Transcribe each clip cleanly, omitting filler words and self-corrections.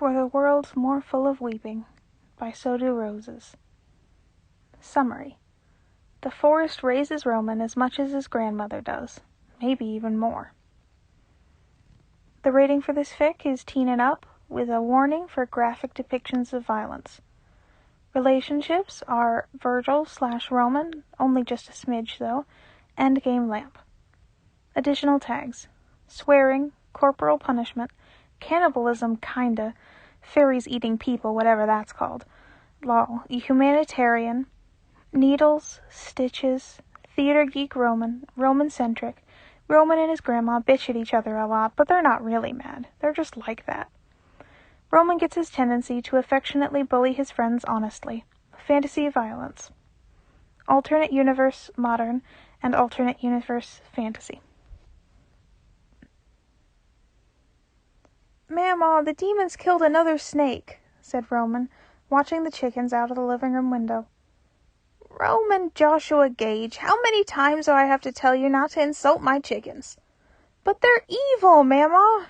were the world more full of weeping, by So Do Roses. Summary. The forest raises Roman as much as his grandmother does, maybe even more. The rating for this fic is teen and up, with a warning for graphic depictions of violence. Relationships are Virgil/Roman, only just a smidge though, endgame lamp. Additional tags: swearing, corporal punishment, cannibalism kinda, fairies eating people, whatever that's called, lol, humanitarian, needles, stitches, theater geek Roman, Roman-centric, Roman and his grandma bitch at each other a lot, but they're not really mad. They're just like that. Roman gets his tendency to affectionately bully his friends honestly. Fantasy violence. Alternate universe modern and alternate universe fantasy. "Mama, the demons killed another snake," said Roman, watching the chickens out of the living room window. "Roman Joshua Gage, how many times do I have to tell you not to insult my chickens?" "But they're evil, Mama."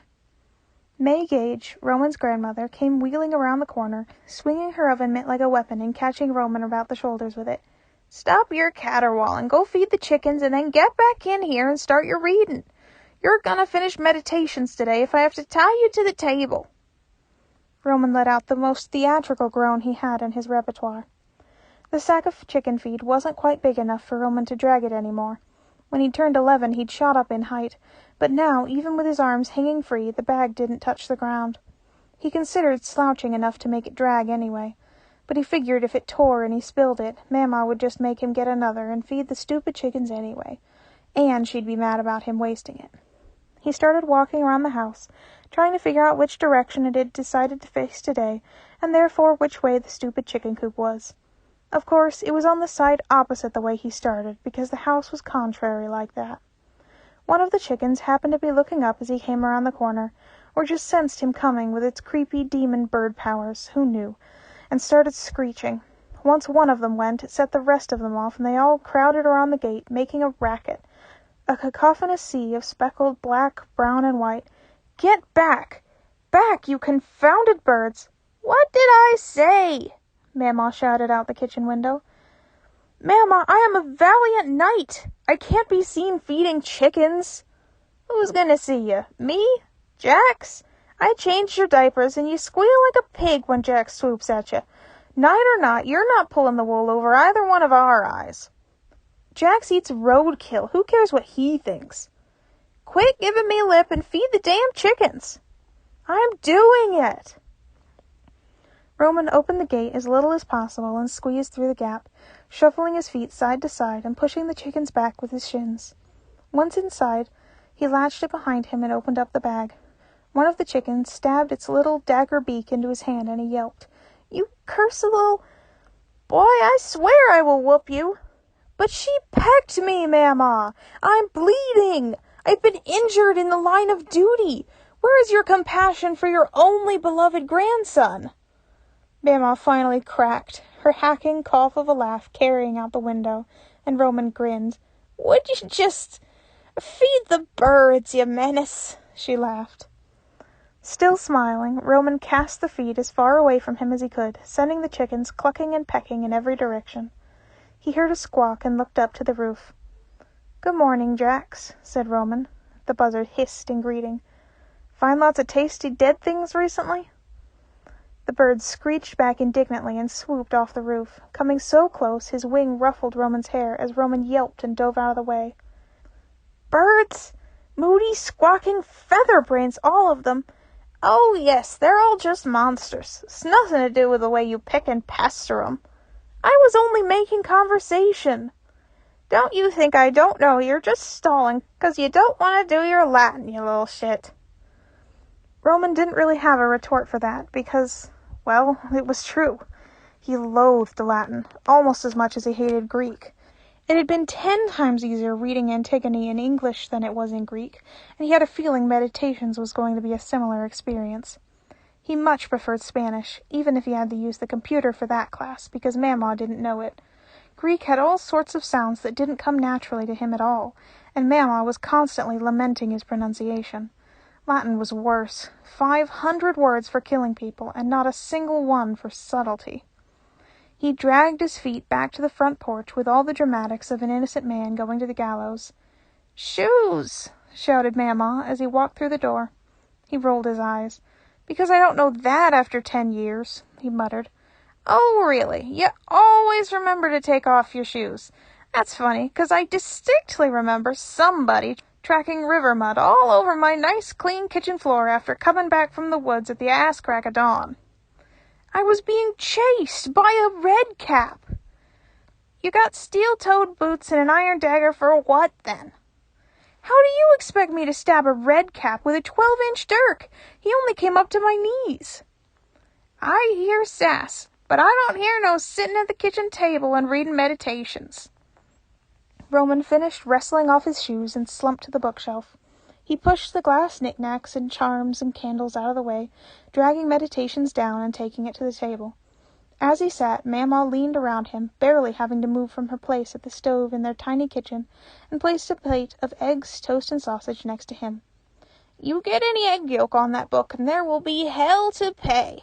May Gage, Roman's grandmother, came wheeling around the corner, swinging her oven mitt like a weapon and catching Roman about the shoulders with it. "Stop your caterwauling, go feed the chickens, and then get back in here and start your reading. You're gonna finish meditations today if I have to tie you to the table." Roman let out the most theatrical groan he had in his repertoire. The sack of chicken feed wasn't quite big enough for Roman to drag it anymore. When he'd turned 11, he'd shot up in height, but now, even with his arms hanging free, the bag didn't touch the ground. He considered slouching enough to make it drag anyway, but he figured if it tore and he spilled it, Mama would just make him get another and feed the stupid chickens anyway, and she'd be mad about him wasting it. He started walking around the house, trying to figure out which direction it had decided to face today, and therefore which way the stupid chicken coop was. Of course, it was on the side opposite the way he started, because the house was contrary like that. One of the chickens happened to be looking up as he came around the corner, or just sensed him coming with its creepy demon bird powers, who knew, and started screeching. Once one of them went, it set the rest of them off, and they all crowded around the gate, making a racket. A cacophonous sea of speckled black, brown, and white. "Get back! Back, you confounded birds!" "What did I say?" Mama shouted out the kitchen window. "Mama, I am a valiant knight. I can't be seen feeding chickens." "Who's gonna see you? Me? Jax? I changed your diapers and you squeal like a pig when Jax swoops at you. Knight or not, you're not pulling the wool over either one of our eyes." "Jax eats roadkill. Who cares what he thinks?" "Quit giving me lip and feed the damn chickens." "I'm doing it." Roman opened the gate as little as possible and squeezed through the gap, shuffling his feet side to side and pushing the chickens back with his shins. Once inside, he latched it behind him and opened up the bag. One of the chickens stabbed its little dagger beak into his hand and he yelped. "You cursed little... Boy, I swear I will whoop you." "But she pecked me, Mama. I'm bleeding. I've been injured in the line of duty. Where is your compassion for your only beloved grandson?" Mama finally cracked, her hacking cough of a laugh carrying out the window, and Roman grinned. "Would you just feed the birds, you menace?" she laughed. Still smiling, Roman cast the feed as far away from him as he could, sending the chickens clucking and pecking in every direction. He heard a squawk and looked up to the roof. "Good morning, Jax," said Roman. The buzzard hissed in greeting. "Find lots of tasty dead things recently?" The bird screeched back indignantly and swooped off the roof. Coming so close, his wing ruffled Roman's hair as Roman yelped and dove out of the way. "Birds! Moody, squawking featherbrains, all of them. Oh, yes, they're all just monsters. It's nothing to do with the way you pick and pester 'em. I was only making conversation. Don't you think I don't know you're just stalling 'cause you don't want to do your Latin, you little shit." Roman didn't really have a retort for that because, well, it was true. He loathed Latin almost as much as he hated Greek. It had been 10 times easier reading Antigone in English than it was in Greek, and he had a feeling Meditations was going to be a similar experience. He much preferred Spanish, even if he had to use the computer for that class, because Mama didn't know it. Greek had all sorts of sounds that didn't come naturally to him at all, and Mama was constantly lamenting his pronunciation. Latin was worse. 500 words for killing people, and not a single one for subtlety. He dragged his feet back to the front porch with all the dramatics of an innocent man going to the gallows. "Shoes!" shouted Mama as he walked through the door. He rolled his eyes. "Because I don't know that after 10 years, he muttered. "Oh, really? You always remember to take off your shoes. That's funny, 'cause I distinctly remember somebody tracking river mud all over my nice clean kitchen floor after coming back from the woods at the ass crack of dawn. I was being chased by a red cap. You got steel-toed boots and an iron dagger for what, then? How do you expect me to stab a red cap with a 12-inch dirk? He only came up to my knees. I hear sass, but I don't hear no sitting at the kitchen table and reading meditations." Roman finished wrestling off his shoes and slumped to the bookshelf. He pushed the glass knickknacks and charms and candles out of the way, dragging meditations down and taking it to the table. As he sat, Mama leaned around him, barely having to move from her place at the stove in their tiny kitchen, and placed a plate of eggs, toast, and sausage next to him. "You get any egg yolk on that book, and there will be hell to pay."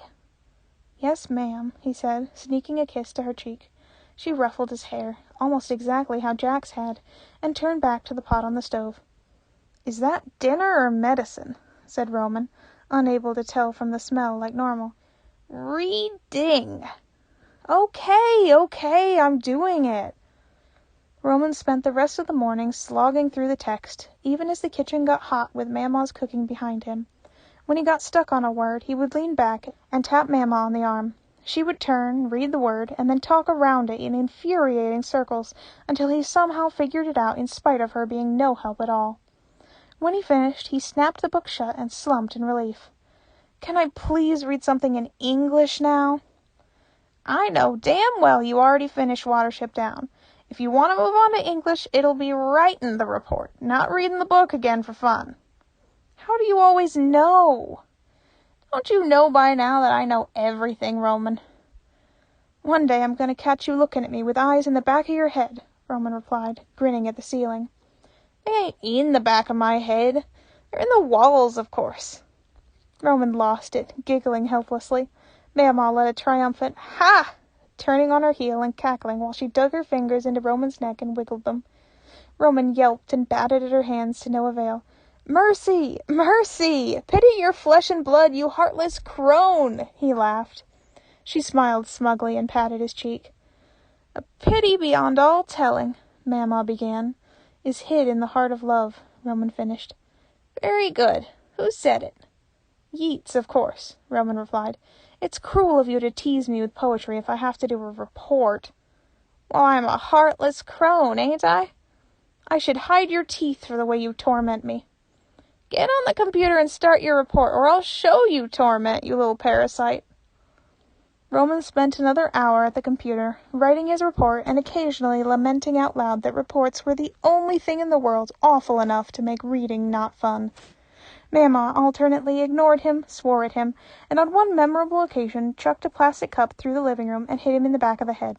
"Yes, ma'am," he said, sneaking a kiss to her cheek. She ruffled his hair, almost exactly how Jack's had, and turned back to the pot on the stove. "Is that dinner or medicine?" said Roman, unable to tell from the smell like normal. "Reading." Okay, I'm doing it." Roman spent the rest of the morning slogging through the text, even as the kitchen got hot with Mama's cooking behind him. When he got stuck on a word, he would lean back and tap Mama on the arm. She would turn, read the word, and then talk around it in infuriating circles until he somehow figured it out in spite of her being no help at all. When he finished, he snapped the book shut and slumped in relief. "Can I please read something in English now?" "I know damn well you already finished Watership Down. If you want to move on to English, it'll be writing the report, not reading the book again for fun." "How do you always know?" "Don't you know by now that I know everything, Roman?" "One day I'm going to catch you looking at me with eyes in the back of your head," Roman replied, grinning at the ceiling. "They ain't in the back of my head. They're in the walls, of course." Roman lost it, giggling helplessly. Mama let a triumphant "Ha!" turning on her heel and cackling while she dug her fingers into Roman's neck and wiggled them. Roman yelped and batted at her hands to no avail. "Mercy! Mercy! Pity your flesh and blood, you heartless crone!" he laughed. She smiled smugly and patted his cheek. "A pity beyond all telling," Mama began, "is hid in the heart of love," Roman finished. "Very good. Who said it?" "Yeats, of course," Roman replied. "It's cruel of you to tease me with poetry if I have to do a report." "Well, I'm a heartless crone, ain't I? I should hide your teeth for the way you torment me. Get on the computer and start your report, or I'll show you torment, you little parasite." Roman spent another hour at the computer, writing his report and occasionally lamenting out loud that reports were the only thing in the world awful enough to make reading not fun. Mama alternately ignored him, swore at him, and on one memorable occasion chucked a plastic cup through the living room and hit him in the back of the head.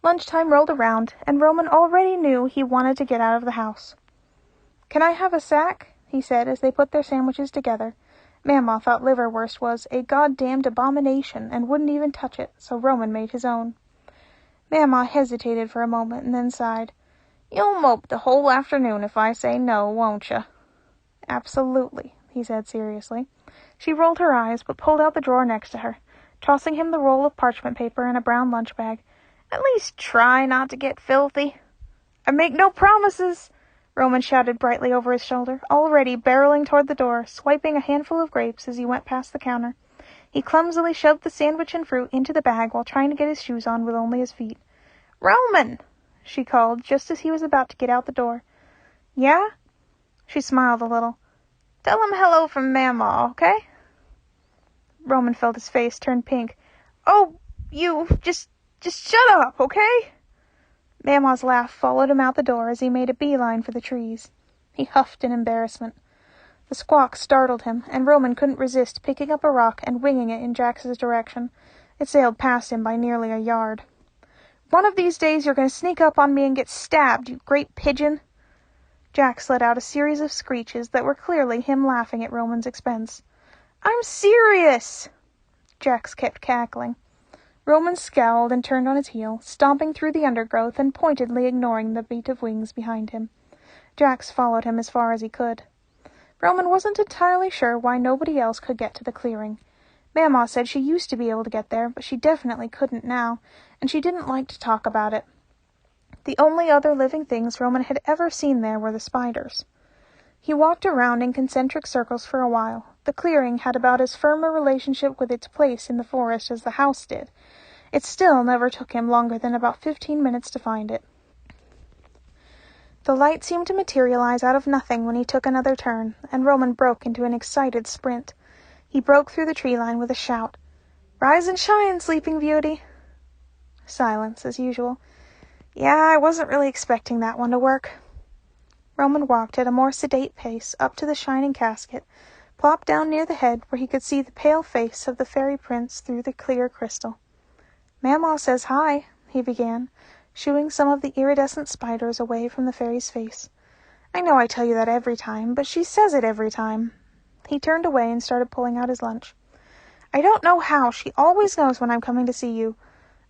Lunchtime rolled around, and Roman already knew he wanted to get out of the house. "Can I have a sack?" he said as they put their sandwiches together. Mama thought liverwurst was a goddamned abomination and wouldn't even touch it, so Roman made his own. Mama hesitated for a moment and then sighed. "You'll mope the whole afternoon if I say no, won't you?" "Absolutely," he said seriously. She rolled her eyes but pulled out the drawer next to her, tossing him the roll of parchment paper and a brown lunch bag. "At least try not to get filthy." "I make no promises," Roman shouted brightly over his shoulder, already barreling toward the door, swiping a handful of grapes as he went past the counter. He clumsily shoved the sandwich and fruit into the bag while trying to get his shoes on with only his feet. "Roman!" she called just as he was about to get out the door. "Yeah?" She smiled a little. "Tell him hello from Mama, okay?" Roman felt his face turn pink. "Oh, you, just shut up, okay?" Mama's laugh followed him out the door as he made a beeline for the trees. He huffed in embarrassment. The squawk startled him, and Roman couldn't resist picking up a rock and winging it in Jax's direction. It sailed past him by nearly a yard. "One of these days you're going to sneak up on me and get stabbed, you great pigeon." Jax let out a series of screeches that were clearly him laughing at Roman's expense. "I'm serious!" Jax kept cackling. Roman scowled and turned on his heel, stomping through the undergrowth and pointedly ignoring the beat of wings behind him. Jax followed him as far as he could. Roman wasn't entirely sure why nobody else could get to the clearing. Mamaw said she used to be able to get there, but she definitely couldn't now, and she didn't like to talk about it. The only other living things Roman had ever seen there were the spiders. He walked around in concentric circles for a while. The clearing had about as firm a relationship with its place in the forest as the house did. It still never took him longer than about 15 minutes to find it. The light seemed to materialize out of nothing when he took another turn, and Roman broke into an excited sprint. He broke through the tree line with a shout. "Rise and shine, Sleeping Beauty!" Silence, as usual. "Yeah, I wasn't really expecting that one to work." Roman walked at a more sedate pace up to the shining casket, plopped down near the head where he could see the pale face of the fairy prince through the clear crystal. "Mamaw says hi," he began, shooing some of the iridescent spiders away from the fairy's face. "I know I tell you that every time, but she says it every time." He turned away and started pulling out his lunch. "I don't know how. She always knows when I'm coming to see you.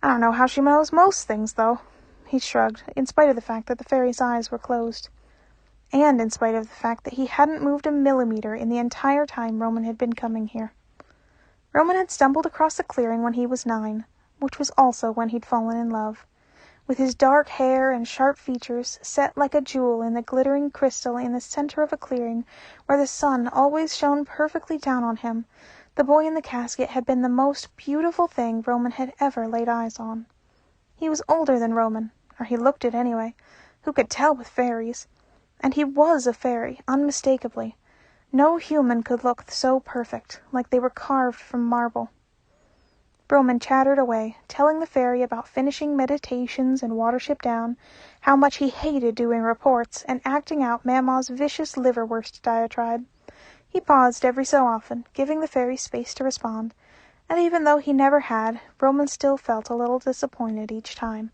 I don't know how she knows most things, though." He shrugged, in spite of the fact that the fairy's eyes were closed. And in spite of the fact that he hadn't moved a millimeter in the entire time Roman had been coming here. Roman had stumbled across the clearing when he was 9, which was also when he'd fallen in love. With his dark hair and sharp features, set like a jewel in the glittering crystal in the center of a clearing where the sun always shone perfectly down on him, the boy in the casket had been the most beautiful thing Roman had ever laid eyes on. He was older than Roman, or he looked it anyway. Who could tell with fairies? And he was a fairy, unmistakably. No human could look so perfect, like they were carved from marble. Roman chattered away, telling the fairy about finishing meditations and Watership Down, how much he hated doing reports, and acting out Mamaw's vicious liverwurst diatribe. He paused every so often, giving the fairy space to respond, and even though he never had, Roman still felt a little disappointed each time.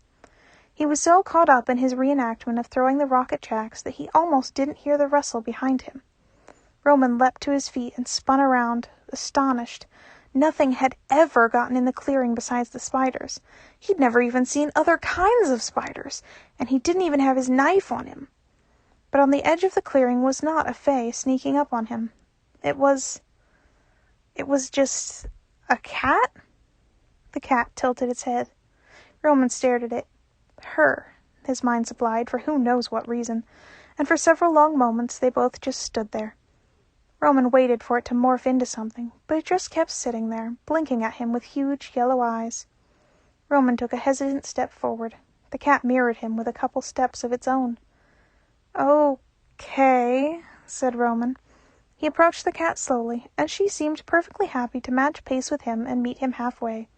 He was so caught up in his reenactment of throwing the rock at Jax that he almost didn't hear the rustle behind him. Roman leapt to his feet and spun around, astonished. Nothing had ever gotten in the clearing besides the spiders. He'd never even seen other kinds of spiders, and he didn't even have his knife on him. But on the edge of the clearing was not a fae sneaking up on him. It was just a cat? The cat tilted its head. Roman stared at it. Her, his mind supplied, for who knows what reason, and for several long moments they both just stood there. Roman waited for it to morph into something, but it just kept sitting there, blinking at him with huge yellow eyes. Roman took a hesitant step forward. The cat mirrored him with a couple steps of its own. "Okay," said Roman. He approached the cat slowly, and she seemed perfectly happy to match pace with him and meet him halfway.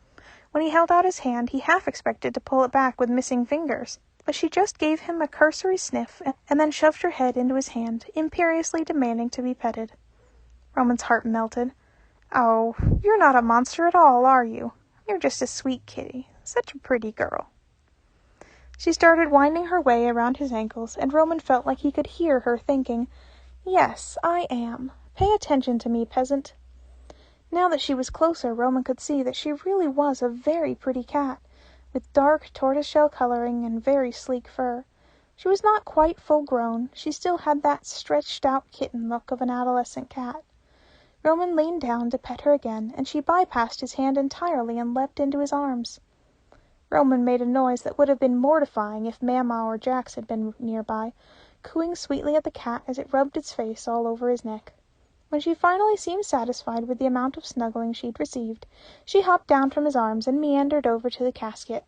When he held out his hand, he half expected to pull it back with missing fingers, but she just gave him a cursory sniff and then shoved her head into his hand, imperiously demanding to be petted. Roman's heart melted. "Oh, you're not a monster at all, are you? You're just a sweet kitty. Such a pretty girl." She started winding her way around his ankles, and Roman felt like he could hear her thinking, "Yes, I am. Pay attention to me, peasant." Now that she was closer, Roman could see that she really was a very pretty cat, with dark tortoiseshell coloring and very sleek fur. She was not quite full-grown. She still had that stretched-out kitten look of an adolescent cat. Roman leaned down to pet her again, and she bypassed his hand entirely and leapt into his arms. Roman made a noise that would have been mortifying if Mamaw or Jax had been nearby, cooing sweetly at the cat as it rubbed its face all over his neck. When she finally seemed satisfied with the amount of snuggling she'd received, she hopped down from his arms and meandered over to the casket.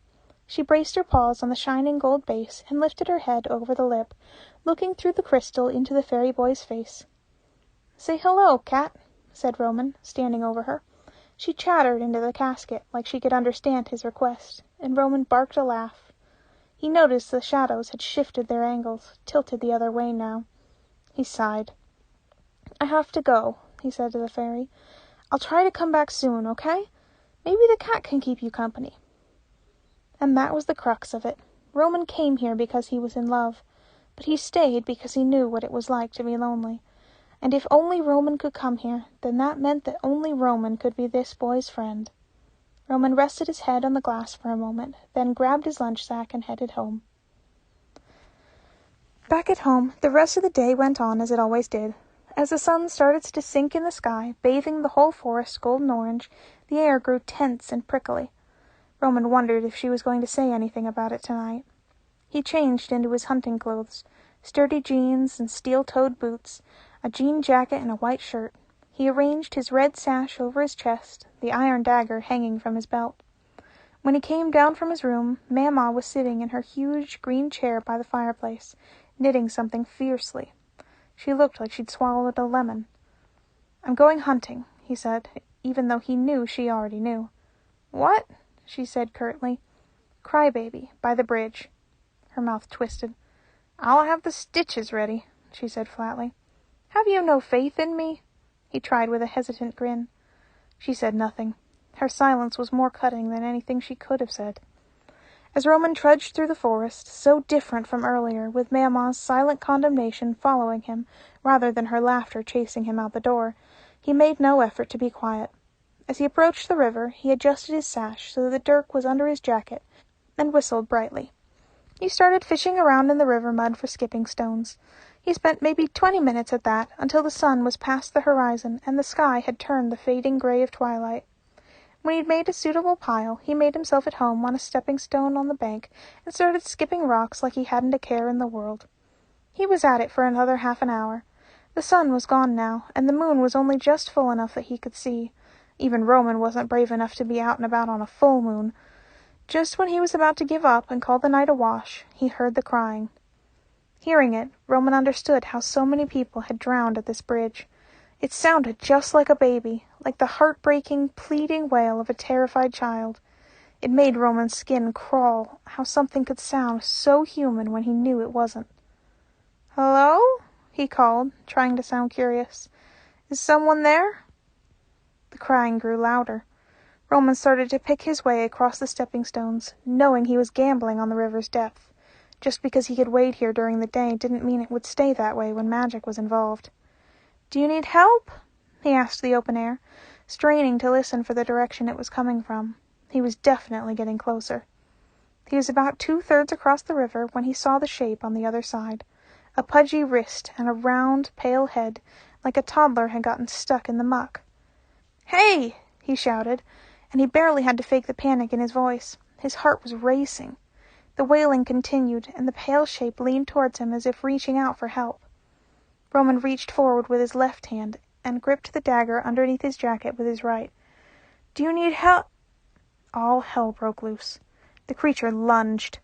She braced her paws on the shining gold base and lifted her head over the lip, looking through the crystal into the fairy boy's face. "Say hello, cat," said Roman, standing over her. She chattered into the casket like she could understand his request, and Roman barked a laugh. He noticed the shadows had shifted their angles, tilted the other way now. He sighed. "I have to go," he said to the fairy. "I'll try to come back soon, okay? Maybe the cat can keep you company." And that was the crux of it. Roman came here because he was in love. But he stayed because he knew what it was like to be lonely. And if only Roman could come here, then that meant that only Roman could be this boy's friend. Roman rested his head on the glass for a moment, then grabbed his lunch sack and headed home. Back at home, the rest of the day went on as it always did. As the sun started to sink in the sky, bathing the whole forest golden orange, the air grew tense and prickly. Roman wondered if she was going to say anything about it tonight. He changed into his hunting clothes, sturdy jeans and steel-toed boots, a jean jacket and a white shirt. He arranged his red sash over his chest, the iron dagger hanging from his belt. When he came down from his room, Mama was sitting in her huge green chair by the fireplace, knitting something fiercely. She looked like she'd swallowed a lemon. "I'm going hunting," he said, even though he knew she already knew. "What?" she said curtly. "Crybaby, by the bridge." Her mouth twisted. "I'll have the stitches ready," she said flatly. "Have you no faith in me?" He tried with a hesitant grin. She said nothing. Her silence was more cutting than anything she could have said. As Roman trudged through the forest, so different from earlier, with Mama's silent condemnation following him rather than her laughter chasing him out the door, he made no effort to be quiet. As he approached the river, he adjusted his sash so that the dirk was under his jacket and whistled brightly. He started fishing around in the river mud for skipping stones. He spent maybe 20 minutes at that, until the sun was past the horizon and the sky had turned the fading gray of twilight. When he'd made a suitable pile, he made himself at home on a stepping stone on the bank and started skipping rocks like he hadn't a care in the world. He was at it for another half an hour. The sun was gone now, and the moon was only just full enough that he could see. Even Roman wasn't brave enough to be out and about on a full moon. Just when he was about to give up and call the night a wash, he heard the crying. Hearing it, Roman understood how so many people had drowned at this bridge. It sounded just like a baby, like the heartbreaking, pleading wail of a terrified child. It made Roman's skin crawl, how something could sound so human when he knew it wasn't. "Hello?" he called, trying to sound curious. "Is someone there?" The crying grew louder. Roman started to pick his way across the stepping stones, knowing he was gambling on the river's depth. Just because he could wade here during the day didn't mean it would stay that way when magic was involved. "Do you need help?" he asked the open air, straining to listen for the direction it was coming from. He was definitely getting closer. He was about 2/3 across the river when he saw the shape on the other side. A pudgy wrist and a round, pale head, like a toddler had gotten stuck in the muck. "Hey!" he shouted, and he barely had to fake the panic in his voice. His heart was racing. The wailing continued, and the pale shape leaned towards him as if reaching out for help. Roman reached forward with his left hand and gripped the dagger underneath his jacket with his right. "Do you need help?" All hell broke loose. The creature lunged.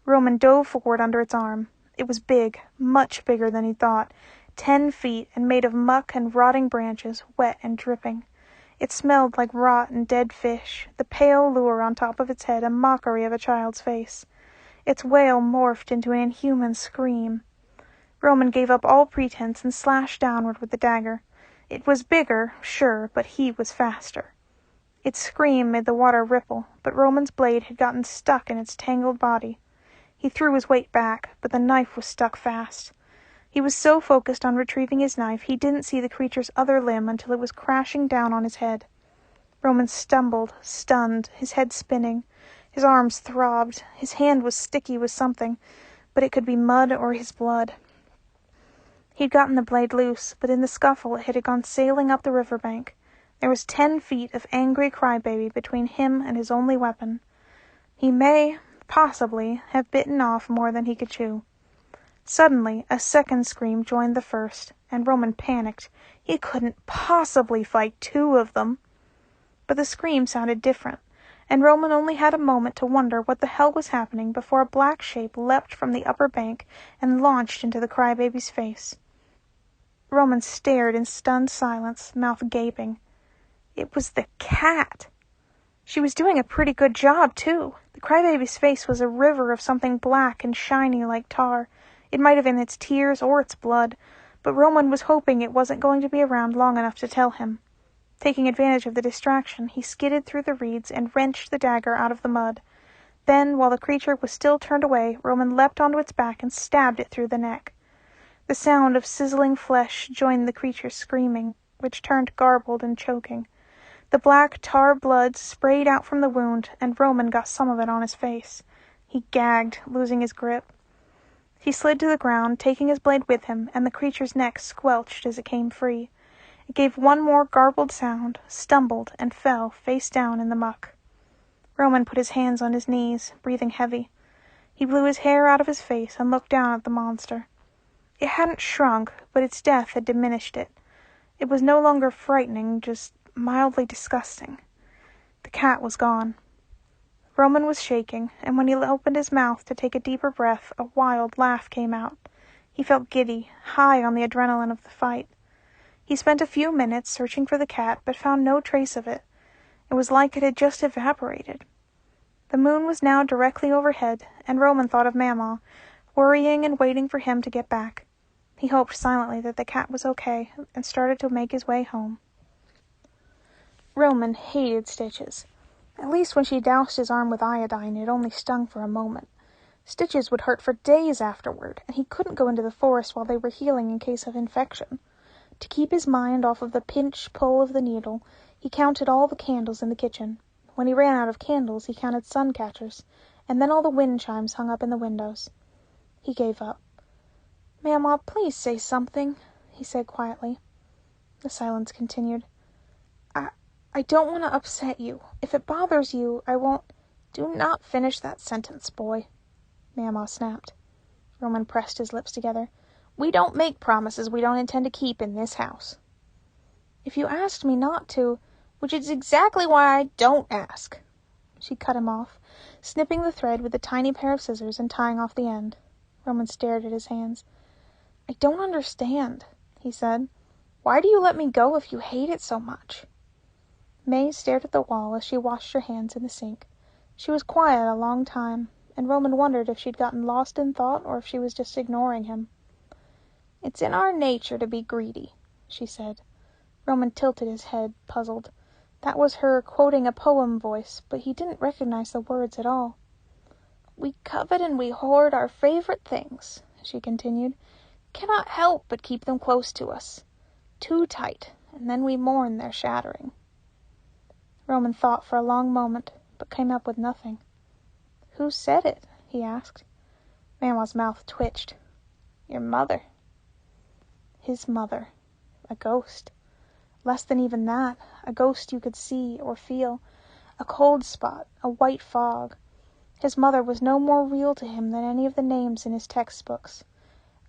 Roman dove forward under its arm. It was big, much bigger than he thought, 10 feet and made of muck and rotting branches, wet and dripping. It smelled like rot and dead fish, the pale lure on top of its head a mockery of a child's face. Its wail morphed into an inhuman scream. Roman gave up all pretense and slashed downward with the dagger. It was bigger, sure, but he was faster. Its scream made the water ripple, but Roman's blade had gotten stuck in its tangled body. He threw his weight back, but the knife was stuck fast. He was so focused on retrieving his knife he didn't see the creature's other limb until it was crashing down on his head. Roman stumbled, stunned, his head spinning. His arms throbbed. His hand was sticky with something, but it could be mud or his blood. He'd gotten the blade loose, but in the scuffle it had gone sailing up the riverbank. There was 10 feet of angry crybaby between him and his only weapon. He may, possibly, have bitten off more than he could chew. Suddenly, a second scream joined the first, and Roman panicked. He couldn't possibly fight 2 of them. But the scream sounded different, and Roman only had a moment to wonder what the hell was happening before a black shape leapt from the upper bank and launched into the crybaby's face. Roman stared in stunned silence, mouth gaping. It was the cat. She was doing a pretty good job, too. The crybaby's face was a river of something black and shiny like tar. It might have been its tears or its blood, but Roman was hoping it wasn't going to be around long enough to tell him. Taking advantage of the distraction, he skidded through the reeds and wrenched the dagger out of the mud. Then, while the creature was still turned away, Roman leapt onto its back and stabbed it through the neck. The sound of sizzling flesh joined the creature's screaming, which turned garbled and choking. The black tar blood sprayed out from the wound, and Roman got some of it on his face. He gagged, losing his grip. He slid to the ground, taking his blade with him, and the creature's neck squelched as it came free. It gave one more garbled sound, stumbled, and fell face down in the muck. Roman put his hands on his knees, breathing heavy. He blew his hair out of his face and looked down at the monster. It hadn't shrunk, but its death had diminished it. It was no longer frightening, just mildly disgusting. The cat was gone. Roman was shaking, and when he opened his mouth to take a deeper breath, a wild laugh came out. He felt giddy, high on the adrenaline of the fight. He spent a few minutes searching for the cat, but found no trace of it. It was like it had just evaporated. The moon was now directly overhead, and Roman thought of Mama, worrying and waiting for him to get back. He hoped silently that the cat was okay, and started to make his way home. Roman hated stitches. At least when she doused his arm with iodine, it only stung for a moment. Stitches would hurt for days afterward, and he couldn't go into the forest while they were healing in case of infection. To keep his mind off of the pinch-pull of the needle, he counted all the candles in the kitchen. When he ran out of candles, he counted sun catchers, and then all the wind chimes hung up in the windows. He gave up. "Mama, please say something," he said quietly. The silence continued. I don't want to upset you. If it bothers you, I won't—" "Do not finish that sentence, boy," Mama snapped. Roman pressed his lips together. "We don't make promises we don't intend to keep in this house." "If you asked me not to—" "Which is exactly why I don't ask." She cut him off, snipping the thread with a tiny pair of scissors and tying off the end. Roman stared at his hands. "I don't understand," he said. "Why do you let me go if you hate it so much?" May stared at the wall as she washed her hands in the sink. She was quiet a long time, and Roman wondered if she'd gotten lost in thought or if she was just ignoring him. "It's in our nature to be greedy," she said. Roman tilted his head, puzzled. That was her quoting a poem voice, but he didn't recognize the words at all. "We covet and we hoard our favorite things," she continued. "Cannot help but keep them close to us. Too tight, and then we mourn their shattering." Roman thought for a long moment, but came up with nothing. "Who said it?" he asked. Mama's mouth twitched. "Your mother." His mother. A ghost. Less than even that. A ghost you could see or feel. A cold spot. A white fog. His mother was no more real to him than any of the names in his textbooks.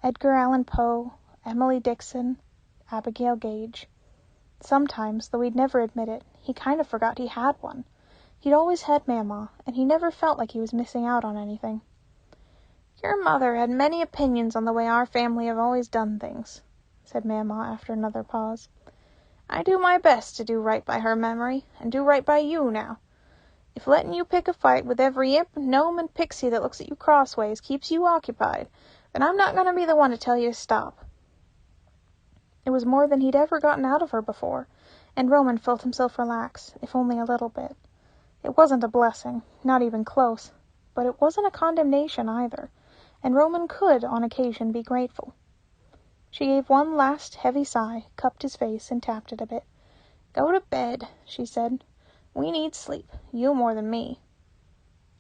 Edgar Allan Poe, Emily Dixon, Abigail Gage. Sometimes, though he'd never admit it, he kind of forgot he had one. He'd always had Mama, and he never felt like he was missing out on anything. "Your mother had many opinions on the way our family have always done things," said Mama after another pause. "I do my best to do right by her memory, and do right by you now. If letting you pick a fight with every imp, gnome, and pixie that looks at you crossways keeps you occupied, then I'm not going to be the one to tell you to stop." It was more than he'd ever gotten out of her before, and Roman felt himself relax, if only a little bit. It wasn't a blessing, not even close, but it wasn't a condemnation either, and Roman could, on occasion, be grateful. She gave one last heavy sigh, cupped his face, and tapped it a bit. "Go to bed," she said. "We need sleep, you more than me."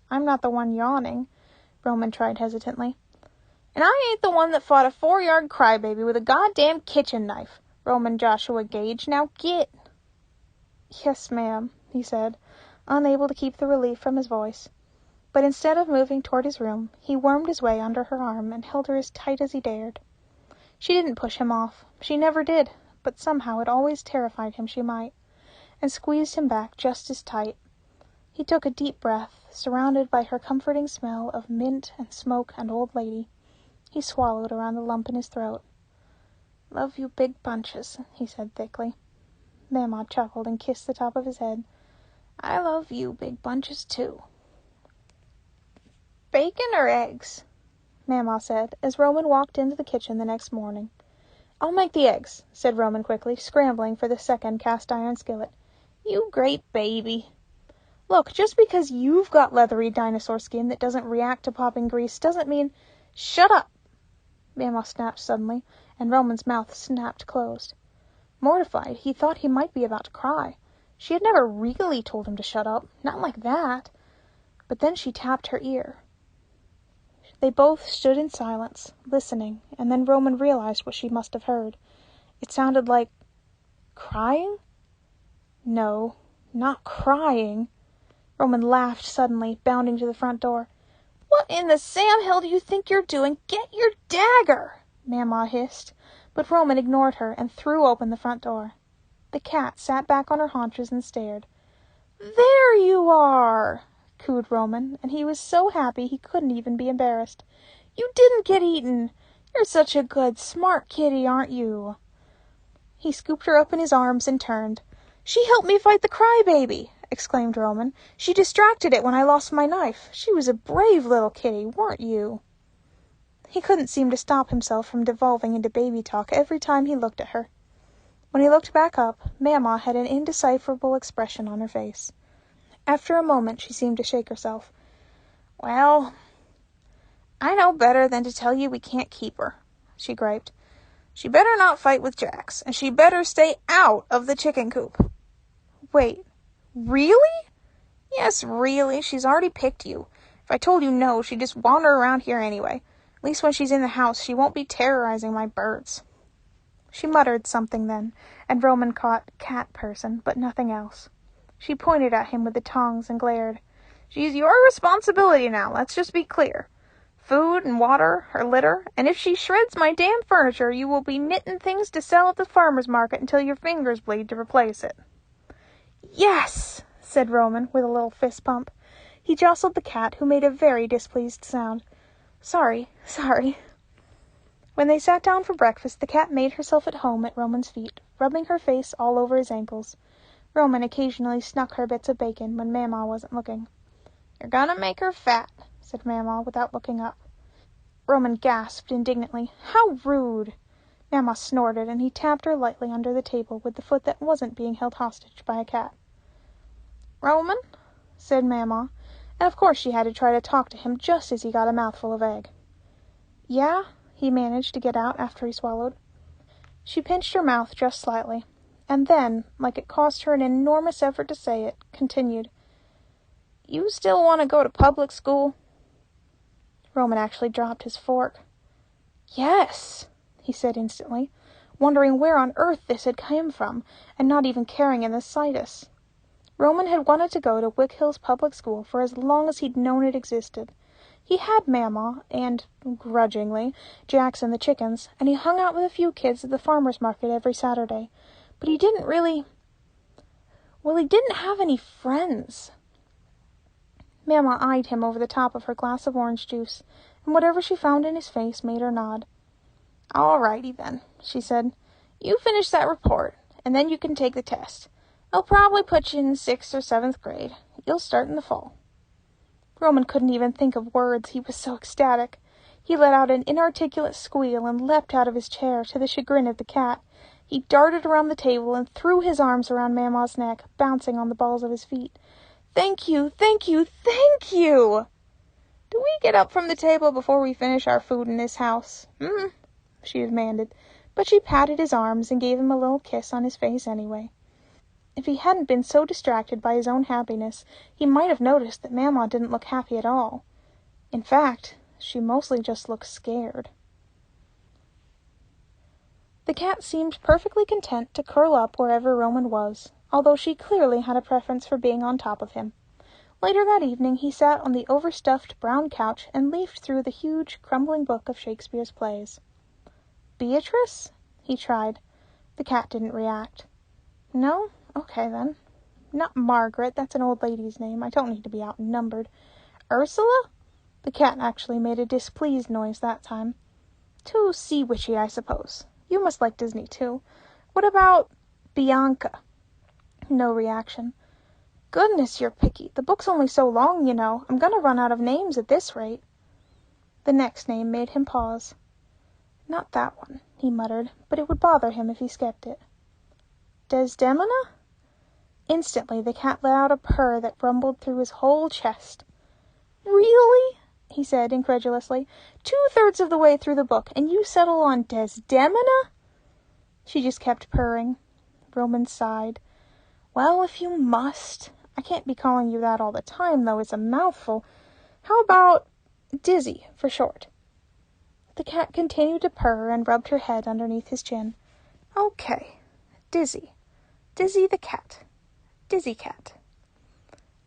"I'm not the one yawning," Roman tried hesitantly. "And I ain't the one that fought a 4-yard crybaby with a goddamn kitchen knife, Roman Joshua Gage. Now get." "Yes, ma'am," he said, unable to keep the relief from his voice. But instead of moving toward his room, he wormed his way under her arm and held her as tight as he dared. She didn't push him off. She never did, but somehow it always terrified him she might, and squeezed him back just as tight. He took a deep breath, surrounded by her comforting smell of mint and smoke and old lady. He swallowed around the lump in his throat. "Love you big bunches," he said thickly. Mama chuckled and kissed the top of his head. "I love you big bunches, too." "Bacon or eggs?" Mama said, as Roman walked into the kitchen the next morning. "I'll make the eggs," said Roman quickly, scrambling for the second cast-iron skillet. "You great baby." Look, just because you've got leathery dinosaur skin that doesn't react to popping grease doesn't mean... Shut up! Mama snapped suddenly, and Roman's mouth snapped closed. Mortified, he thought he might be about to cry. She had never really told him to shut up, not like that. But then she tapped her ear. They both stood in silence, listening, and then Roman realized what she must have heard. It sounded like... crying? No, not crying. Roman laughed suddenly, bounding to the front door. What in the Sam Hill do you think you're doing? Get your dagger! Mama hissed, but Roman ignored her and threw open the front door. The cat sat back on her haunches and stared. There you are, cooed Roman, and he was so happy he couldn't even be embarrassed. You didn't get eaten. You're such a good, smart kitty, aren't you? He scooped her up in his arms and turned. She helped me fight the crybaby, exclaimed Roman. She distracted it when I lost my knife. She was a brave little kitty, weren't you? He couldn't seem to stop himself from devolving into baby talk every time he looked at her. When he looked back up, Mama had an indecipherable expression on her face. After a moment, she seemed to shake herself. Well, I know better than to tell you we can't keep her, she griped. She better not fight with Jax, and she better stay out of the chicken coop. Wait, really? Yes, really. She's already picked you. If I told you no, she'd just wander around here anyway. At least when she's in the house, she won't be terrorizing my birds. She muttered something then, and Roman caught cat person, but nothing else. She pointed at him with the tongs and glared. She's your responsibility now, let's just be clear. Food and water, her litter, and if she shreds my damn furniture, you will be knitting things to sell at the farmer's market until your fingers bleed to replace it. Yes, said Roman with a little fist pump. He jostled the cat, who made a very displeased sound. Sorry. When they sat down for breakfast, the cat made herself at home at Roman's feet, rubbing her face all over his ankles. Roman occasionally snuck her bits of bacon when Mama wasn't looking. You're gonna make her fat, said Mama without looking up. Roman gasped indignantly. How rude! Mama snorted, and he tapped her lightly under the table with the foot that wasn't being held hostage by a cat. Roman, said Mama, and of course she had to try to talk to him just as he got a mouthful of egg. Yeah? He managed to get out after he swallowed. She pinched her mouth just slightly, and then, like it cost her an enormous effort to say it, continued. You still want to go to public school? Roman actually dropped his fork. Yes, he said instantly, wondering where on earth this had come from, and not even caring in the slightest. Roman had wanted to go to Wick Hill's public school for as long as he'd known it existed. He had Mama, and, grudgingly, Jax and the chickens, and he hung out with a few kids at the farmer's market every Saturday. But he didn't really... Well, he didn't have any friends. Mama eyed him over the top of her glass of orange juice, and whatever she found in his face made her nod. All righty then, she said. You finish that report, and then you can take the test. I'll probably put you in 6th or 7th grade. You'll start in the fall. Roman couldn't even think of words, he was so ecstatic. He let out an inarticulate squeal and leapt out of his chair, to the chagrin of the cat. He darted around the table and threw his arms around Mama's neck, bouncing on the balls of his feet. Thank you! Do we get up from the table before we finish our food in this house? She demanded, but she patted his arms and gave him a little kiss on his face anyway. If he hadn't been so distracted by his own happiness, he might have noticed that Mama didn't look happy at all. In fact, she mostly just looked scared. The cat seemed perfectly content to curl up wherever Roman was, although she clearly had a preference for being on top of him. Later that evening he sat on the overstuffed brown couch and leafed through the huge, crumbling book of Shakespeare's plays. Beatrice? He tried. The cat didn't react. No? Okay, then. Not Margaret, that's an old lady's name. I don't need to be outnumbered. Ursula? The cat actually made a displeased noise that time. Too sea-witchy, I suppose. You must like Disney, too. What about Bianca? No reaction. Goodness, you're picky. The book's only so long, you know. I'm gonna run out of names at this rate. The next name made him pause. Not that one, he muttered, but it would bother him if he skipped it. Desdemona? Instantly, the cat let out a purr that rumbled through his whole chest. "Really?" he said incredulously. "2/3 of the way through the book, and you settle on Desdemona?" She just kept purring. Roman sighed. "Well, if you must. I can't be calling you that all the time, though. It's a mouthful. How about Dizzy, for short?" The cat continued to purr and rubbed her head underneath his chin. "Okay. Dizzy. Dizzy the cat. Dizzy cat."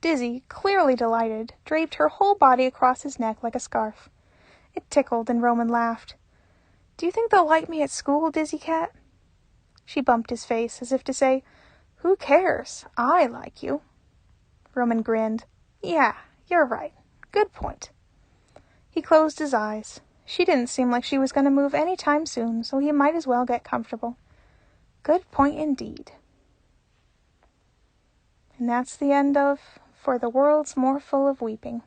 Dizzy, clearly delighted, draped her whole body across his neck like a scarf. It tickled, and Roman laughed. "Do you think they'll like me at school, Dizzy cat?" She bumped his face, as if to say, "Who cares? I like you." Roman grinned. "Yeah, you're right. Good point." He closed his eyes. She didn't seem like she was going to move any time soon, so he might as well get comfortable. Good point indeed. And that's the end of For the World's More Full of Weeping.